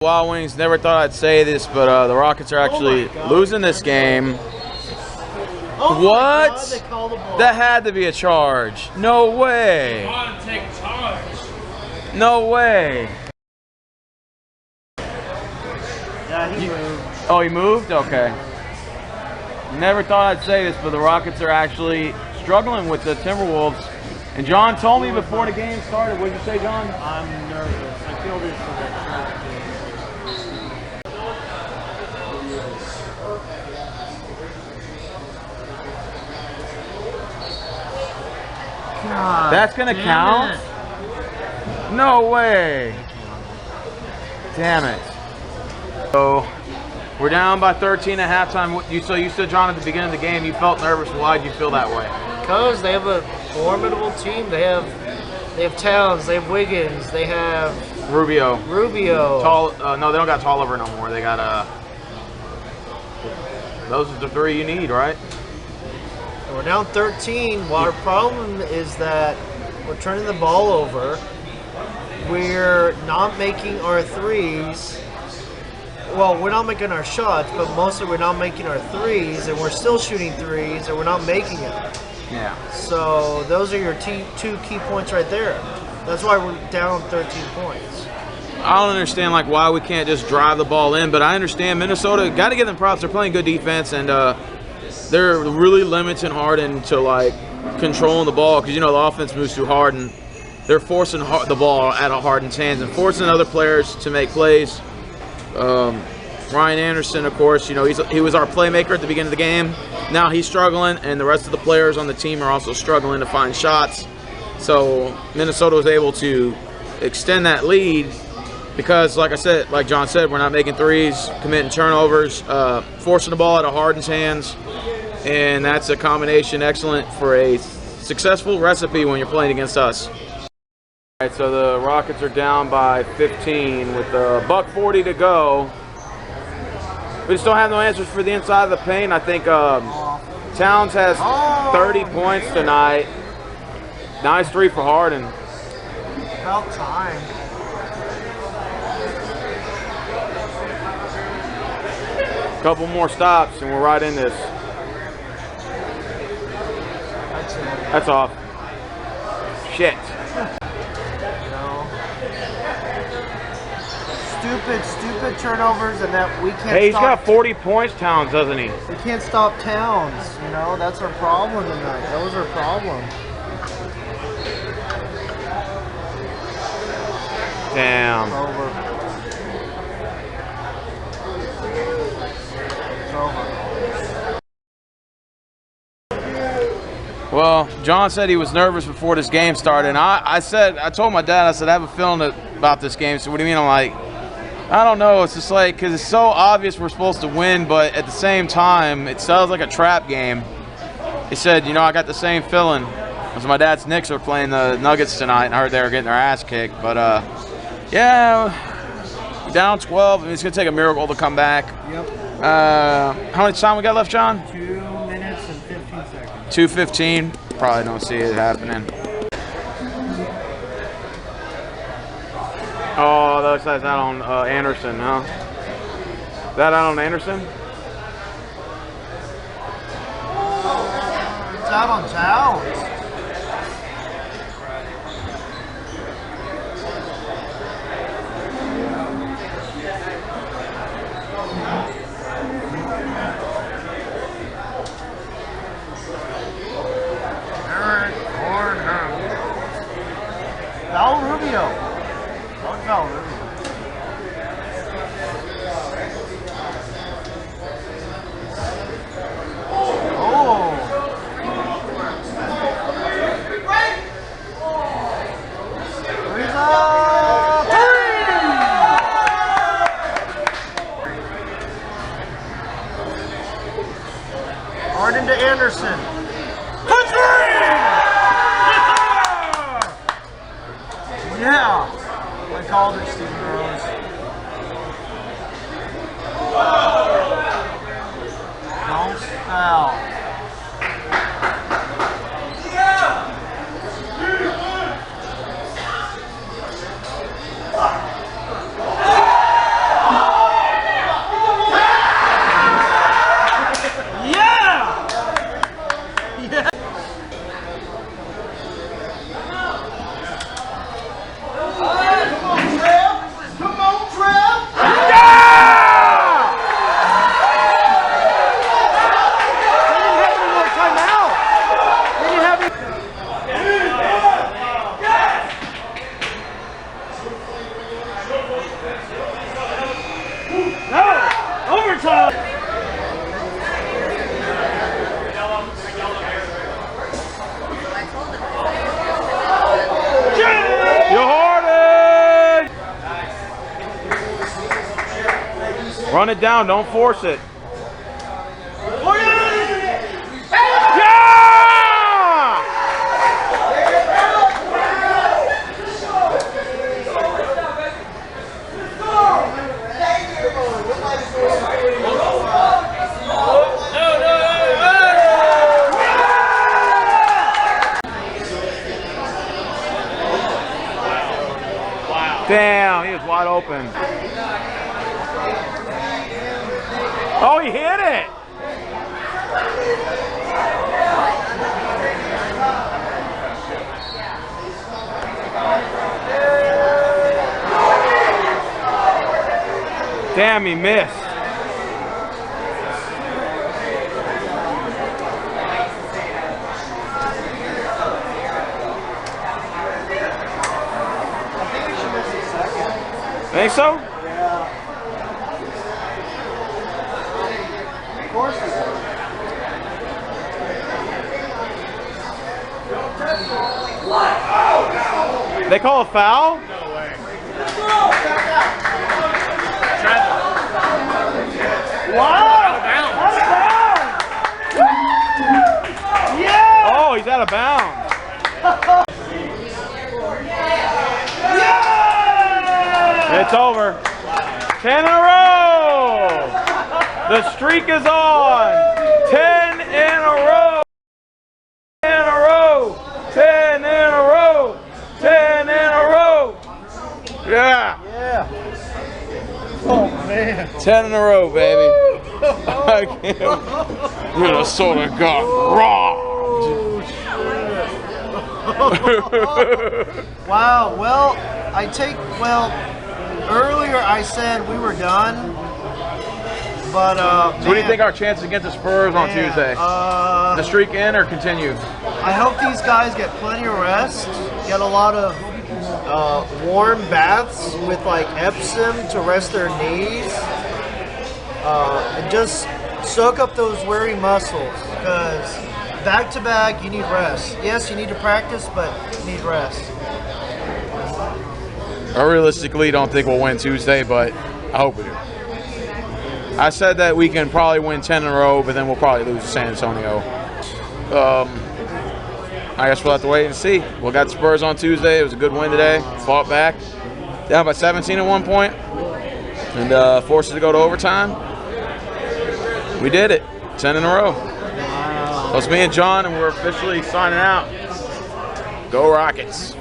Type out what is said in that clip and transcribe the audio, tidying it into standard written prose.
Wild Wings, never thought I'd say this, but the Rockets are actually losing this game. What? That had to be a charge. No way. No way. Yeah, he moved. Oh, he moved? Okay. Never thought I'd say this, but the Rockets are actually struggling with the Timberwolves. And John told me before the game started, what did you say, John? I'm nervous. I feel this for that trap game. God, that's going to count? It. No way. Damn it. So we're down by 13 at halftime. So you said, John, at the beginning of the game, you felt nervous. Why did you feel that way? Because they have a formidable team. They have Towns, they have Wiggins, they have Rubio. Tall. No, they don't got Tolliver no more. They got those are the three you need, right? We're down 13. Well, our problem is that we're turning the ball over. We're not making our threes. Well, we're not making our shots, but mostly we're not making our threes, and we're still shooting threes, and we're not making them. Yeah. So those are your two key points right there. That's why we're down 13 points. I don't understand why we can't just drive the ball in, but I understand Minnesota. Got to give them props. They're playing good defense, and they're really limiting Harden to controlling the ball because the offense moves too hard, and they're forcing the ball out of Harden's hands and forcing other players to make plays. Ryan Anderson, of course, he was our playmaker at the beginning of the game. Now he's struggling, and the rest of the players on the team are also struggling to find shots. So Minnesota was able to extend that lead because, like John said, we're not making threes, committing turnovers, forcing the ball out of Harden's hands, and that's a combination excellent for a successful recipe when you're playing against us. All right, so the Rockets are down by 15 with a $1:40 to go. We just don't have no answers for the inside of the paint. I think Towns has 30 points tonight. Nice three for Harden. About time. Couple more stops and we're right in this. That's off. Shit. Stupid turnovers, and that we can't. Hey, he's got 40 points, Towns, doesn't he? We can't stop Towns. That's our problem tonight. That was our problem. Damn. It's over. It's over. Well, John said he was nervous before this game started, and I told my dad, I said, I have a feeling about this game. So what do you mean? I'm like, I don't know. It's just because it's so obvious we're supposed to win, but at the same time, it sounds like a trap game. He said, I got the same feeling. Because my dad's Knicks are playing the Nuggets tonight, and I heard they were getting their ass kicked. But, yeah, down 12. It's going to take a miracle to come back. Yep. How much time we got left, John? 2 minutes and 15 seconds. 2:15. Probably don't see it happening. Oh, that's out on Anderson, huh? Is that out on Anderson? It's out on Towns. Foul Rubio. Foul Rubio. Harden to Anderson. Yeah! I called it, Stephen Rose. Don't foul. Run it down, don't force it. Damn, he was wide open. Oh, he hit it! Damn, he missed. Think so? Yeah. Of course he would. They call a foul? No way. Wow! Out of bounds! Yeah! Oh, he's out of bounds. It's over. 10 in a row. The streak is on. 10 in a row. 10 in a row. 10 in a row. 10 in a row. Yeah. Yeah. Oh, man. 10 in a row, baby. I can't. Minnesota got robbed. Wow. Well, earlier I said we were done, but So what do you think our chances against the Spurs on Tuesday? The streak in or continue? I hope these guys get plenty of rest, get a lot of warm baths with like Epsom to rest their knees, and just soak up those weary muscles, because back to back you need rest. Yes, you need to practice, but you need rest. I realistically don't think we'll win Tuesday, but I hope we do. I said that we can probably win 10 in a row, but then we'll probably lose to San Antonio. I guess we'll have to wait and see. We got the Spurs on Tuesday. It was a good win today. Fought back. Down by 17 at one point. And forced it to go to overtime. We did it. 10 in a row. Wow. It was me and John, and we're officially signing out. Go Rockets.